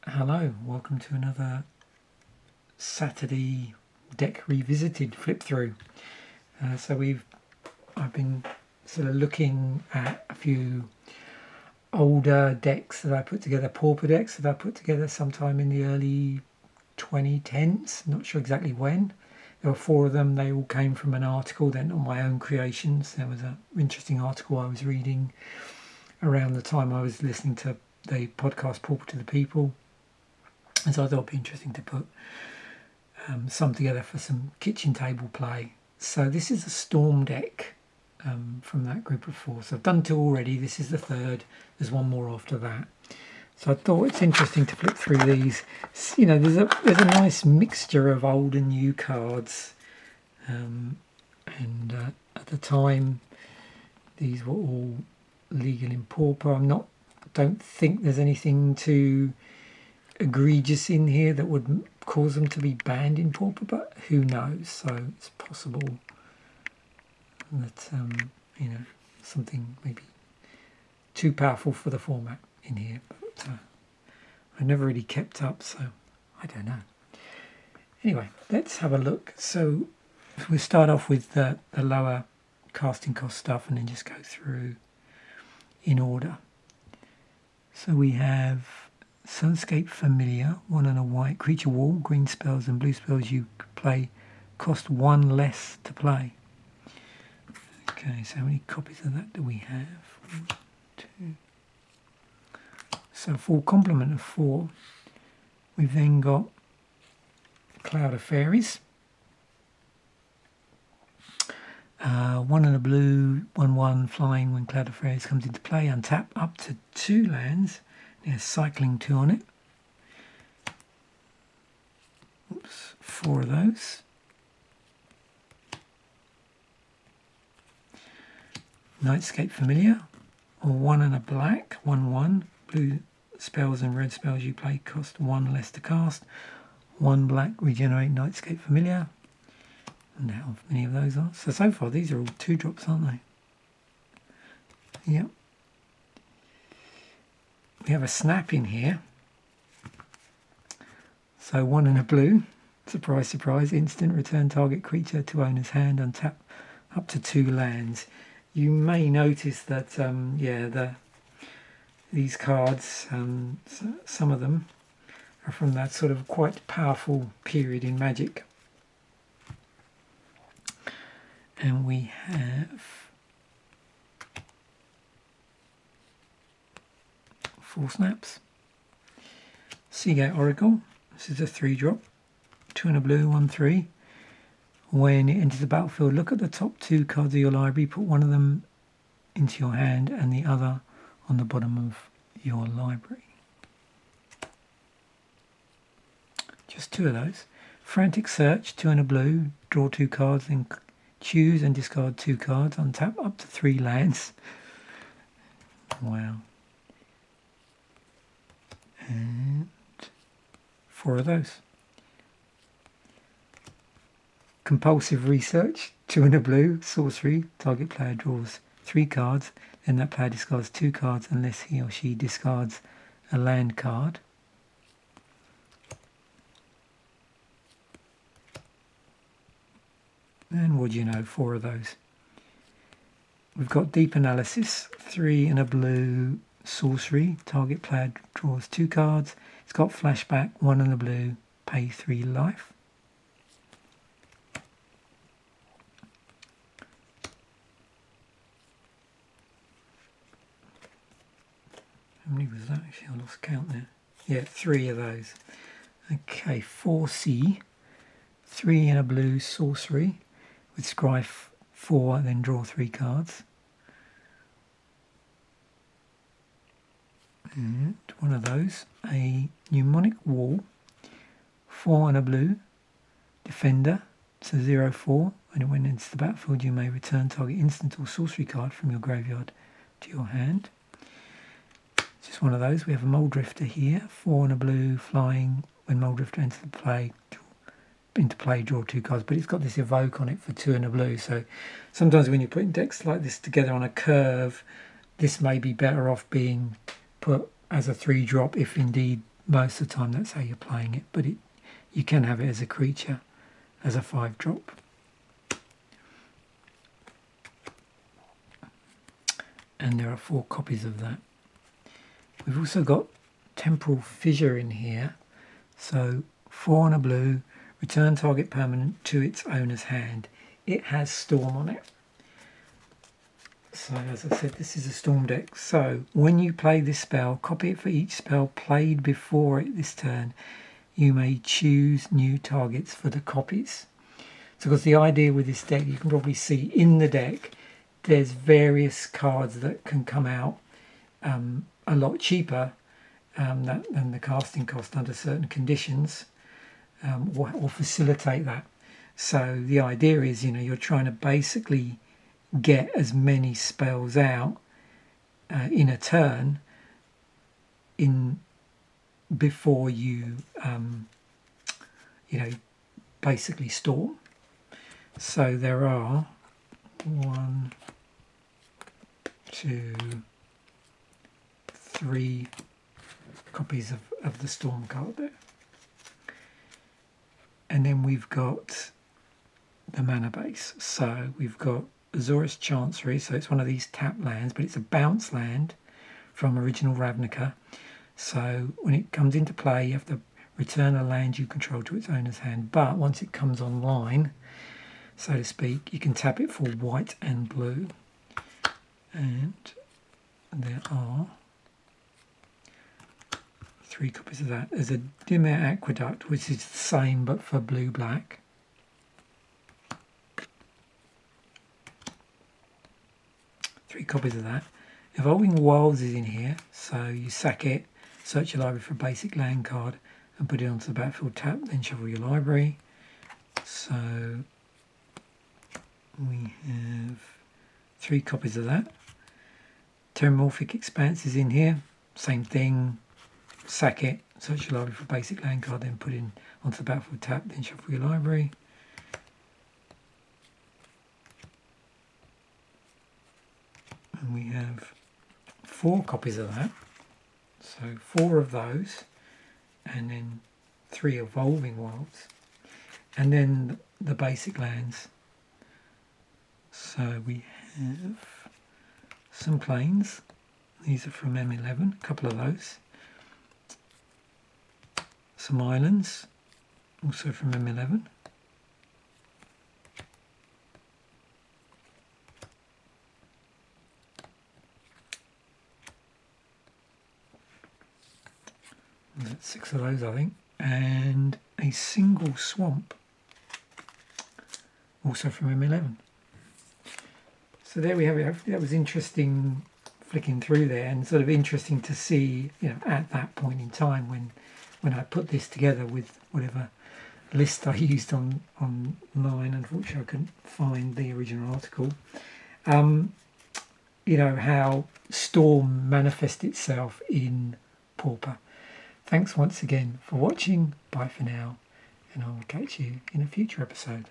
Hello, welcome to another Saturday deck revisited flip through. I've been sort of looking at a few older decks that I put together, Pauper decks that I put together sometime in the early 2010s, not sure exactly when. There were 4 of them. They all came from an article, they're not my own creations. There was an interesting article I was reading around the time I was listening to the podcast Pauper to the People. And so I thought it'd be interesting to put some together for some kitchen table play. So this is a storm deck from that group of 4. So I've done 2 already. This is the 3rd. There's 1 more after that. So I thought it's interesting to flip through these. You know, there's a nice mixture of old and new cards. At the time, these were all legal in Pauper. Don't think there's anything too egregious in here that would cause them to be banned in Pauper, but who knows? So it's possible that something maybe too powerful for the format in here, but I never really kept up, so I don't know. Anyway, let's have a look. So we'll start off with the lower casting cost stuff and then just go through in order. So we have Sunscape Familiar, 1 and a white, creature wall, green spells and blue spells you play cost 1 less to play. Okay, so how many copies of that do we have? 1, 2. So full complement of 4. We've then got Cloud of Fairies. 1 and a blue, 1/1 flying. When Cloud of Fairies comes into play, untap up to 2 lands. There's cycling 2 on it. Oops, 4 of those. Nightscape Familiar, or 1 and a black, 1/1. Blue spells and red spells you play cost 1 less to cast. 1 black, regenerate Nightscape Familiar. And how many of those are? So far these are all 2 drops, aren't they? Yep. We have a snap in here. So 1 and a blue, surprise, surprise, instant, return target creature to owner's hand, untap up to 2 lands. You may notice that, these cards, some of them are from that sort of quite powerful period in Magic. And we have 4 snaps. Seagate Oracle. This is a 3-drop. 2 and a blue, 1/3. When it enters the battlefield, look at the top 2 cards of your library. Put 1 of them into your hand and the other on the bottom of your library. Just 2 of those. Frantic Search. 2 and a blue. Draw 2 cards, then choose and discard 2 cards. Untap up to 3 lands. Wow. And 4 of those. Compulsive Research, 2 and a blue, sorcery, target player draws 3 cards, then that player discards 2 cards unless he or she discards a land card. And what do you know, 4 of those. We've got Deep Analysis, 3 and a blue, sorcery, target player draws 2 cards. It's got flashback, 1 and a blue, pay 3 life. How many was that? Actually, I lost count there. Yeah, 3 of those. Okay, 4C, 3 and a blue, sorcery, with scry 4, then draw 3 cards. And 1 of those, a Mnemonic Wall, 4 and a blue, defender, so 0/4, and when it enters the battlefield you may return target instant or sorcery card from your graveyard to your hand. Just 1 of those. We have a Muldrifter here, 4 and a blue, flying. When Muldrifter enters into play, draw 2 cards, but it's got this evoke on it for 2 and a blue. So sometimes when you're putting decks like this together on a curve, this may be better off being put as a 3-drop if indeed most of the time that's how you're playing it, but you can have it as a creature, as a 5-drop. And there are 4 copies of that. We've also got Temporal Fissure in here. So 4 on a blue, return target permanent to its owner's hand. It has Storm on it. So as I said, this is a Storm deck. So when you play this spell, copy it for each spell played before it this turn. You may choose new targets for the copies. So because the idea with this deck, you can probably see in the deck, there's various cards that can come out a lot cheaper than the casting cost under certain conditions, or facilitate that. So the idea is, you're trying to basically get as many spells out in a turn before you basically storm. So there are 1, 2, 3 copies of the Storm card there. And then we've got the mana base. So we've got Azorius Chancery, so it's one of these tap lands, but it's a bounce land from original Ravnica. So when it comes into play, you have to return a land you control to its owner's hand. But once it comes online, so to speak, you can tap it for white and blue. And there are 3 copies of that. There's a Dimir Aqueduct, which is the same but for blue-black. Three copies of that. Evolving Wilds is in here, so you sack it, search your library for a basic land card and put it onto the battlefield tap, then shuffle your library. So we have 3 copies of that. Terramorphic Expanse is in here, same thing, sack it, search your library for a basic land card, then put it onto the battlefield tap, then shuffle your library. And we have 4 copies of that, so 4 of those, and then 3 Evolving Wilds, and then the basic lands. So we have some plains, these are from M11, a couple of those. Some islands, also from M11. That's 6 of those, I think. And a single swamp, also from M11. So there we have it. That was interesting flicking through there, and sort of interesting to see, at that point in time when I put this together with whatever list I used online. Unfortunately, I couldn't find the original article. How Storm manifests itself in Pauper. Thanks once again for watching. Bye for now, and I'll catch you in a future episode.